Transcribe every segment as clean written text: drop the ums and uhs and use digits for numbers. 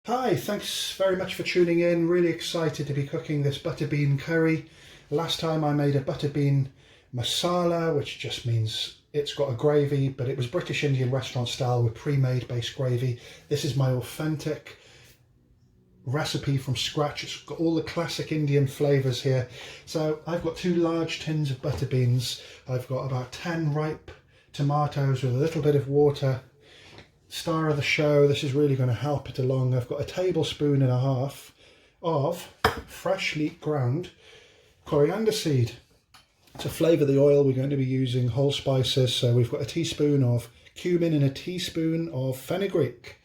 Hi, thanks very much for tuning in. Really excited to be cooking this butter bean curry. Last time I made a butter bean masala, which just means it's got a gravy, but it was British Indian restaurant style with pre-made base gravy. This is my authentic recipe from scratch. It's got all the classic Indian flavours here. So I've got 2 large tins of butter beans. I've got about 10 ripe tomatoes with a little bit of water. Star of the show, this is really going to help it along. I've got 1.5 tablespoons of freshly ground coriander seed. To flavour the oil, we're going to be using whole spices. So we've got 1 teaspoon of cumin and 1 teaspoon of fenugreek.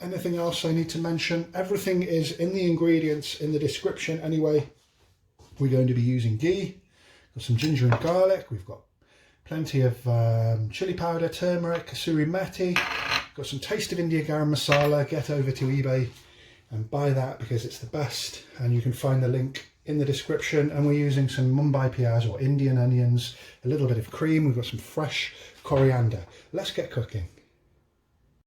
Anything else I need to mention? Everything is in the ingredients in the description anyway. We're going to be using ghee, got some ginger and garlic, we've got plenty of chili powder, turmeric, kasuri methi, got some Taste of India Garam Masala. Get over to eBay and buy that because it's the best, and you can find the link in the description. And we're using some Mumbai piyaz or Indian onions, a little bit of cream, we've got some fresh coriander. Let's get cooking.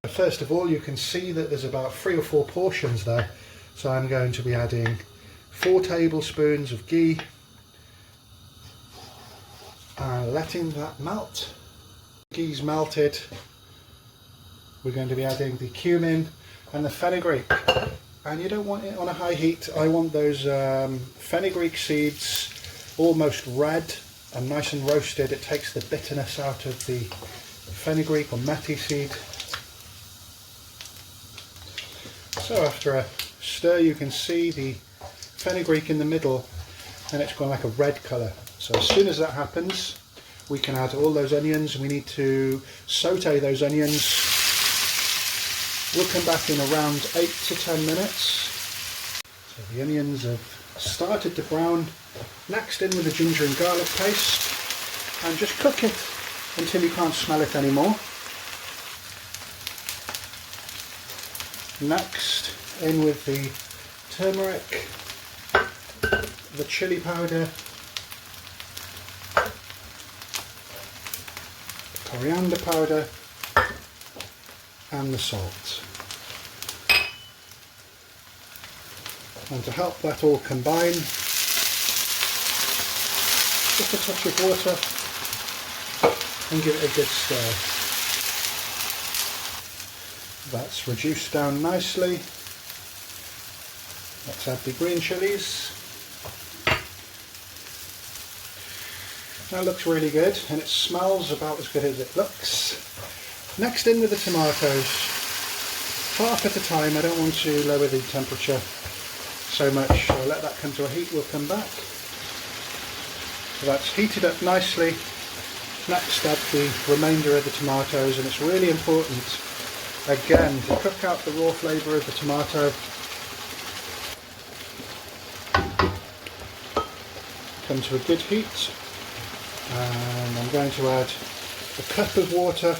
First of all, you can see that there's about 3 or 4 portions there, so I'm going to be adding 4 tablespoons of ghee and letting that melt. Ghee's melted, we're going to be adding the cumin and the fenugreek, and you don't want it on a high heat. I want those fenugreek seeds almost red and nice and roasted. It takes the bitterness out of the fenugreek or methi seed. So after a stir, you can see the fenugreek in the middle and it's gone like a red colour. So as soon as that happens, we can add all those onions. We need to saute those onions. We'll come back in around 8 to 10 minutes. So the onions have started to brown. Next, in with the ginger and garlic paste, and just cook it until you can't smell it anymore. Next, in with the turmeric, the chili powder, coriander powder and the salt. And to help that all combine, just a touch of water and give it a good stir. That's reduced down nicely. Let's add the green chilies. That looks really good and it smells about as good as it looks. Next, in with the tomatoes, half at a time. I don't want to lower the temperature so much, so let that come to a heat. We'll come back. So that's heated up nicely. Next, add the remainder of the tomatoes, and it's really important again to cook out the raw flavour of the tomato. Come to a good heat. And I'm going to add a cup of water,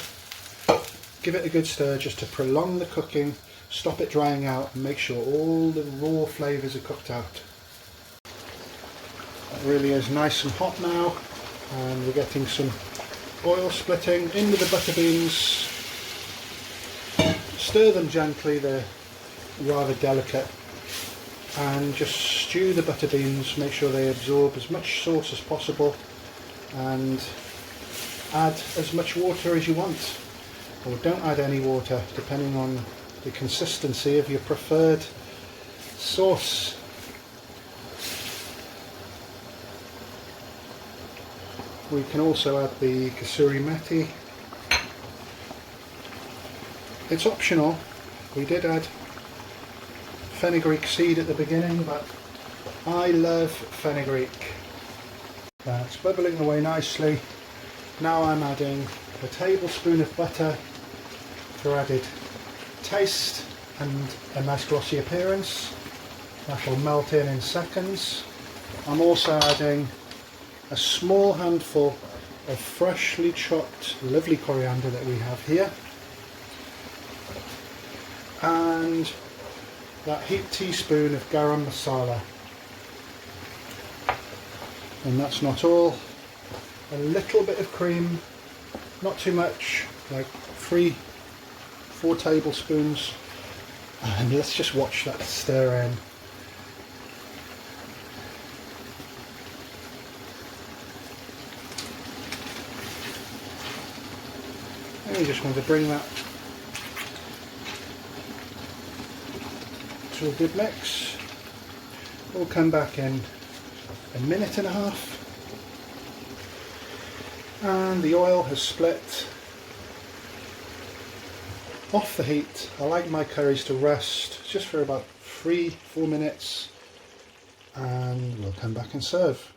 give it a good stir just to prolong the cooking, stop it drying out and make sure all the raw flavours are cooked out. That really is nice and hot now, and we're getting some oil splitting. In with the butter beans, stir them gently, they're rather delicate, and just stew the butter beans, make sure they absorb as much sauce as possible. And add as much water as you want, or don't add any water depending on the consistency of your preferred sauce. We can also add the kasuri methi. It's optional. We did add fenugreek seed at the beginning, but I love fenugreek. That's bubbling away nicely. Now I'm adding a tablespoon of butter for added taste and a nice glossy appearance. That will melt in seconds. I'm also adding a small handful of freshly chopped lovely coriander that we have here, and that heaped teaspoon of Garam Masala. And that's not all. A little bit of cream, not too much, like 3-4 tablespoons, And let's just watch that stir in. And you just want to bring that to a good mix. We'll come back in a minute and a half. And the oil has split off the heat. I like my curries to rest just for about 3-4 minutes, and we'll come back and serve.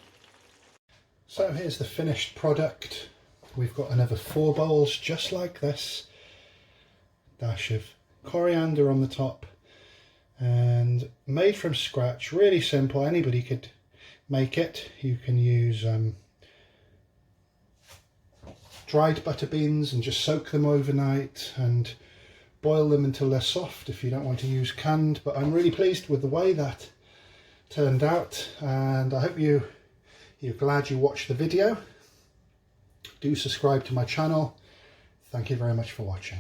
So here's the finished product. We've got another 4 bowls just like this. Dash of coriander on the top, and made from scratch, really simple. Anybody could make it. You can use dried butter beans and just soak them overnight and boil them until they're soft if you don't want to use canned. But I'm really pleased with the way that turned out, and I hope you're glad you watched the video. Do subscribe to my channel. Thank you very much for watching.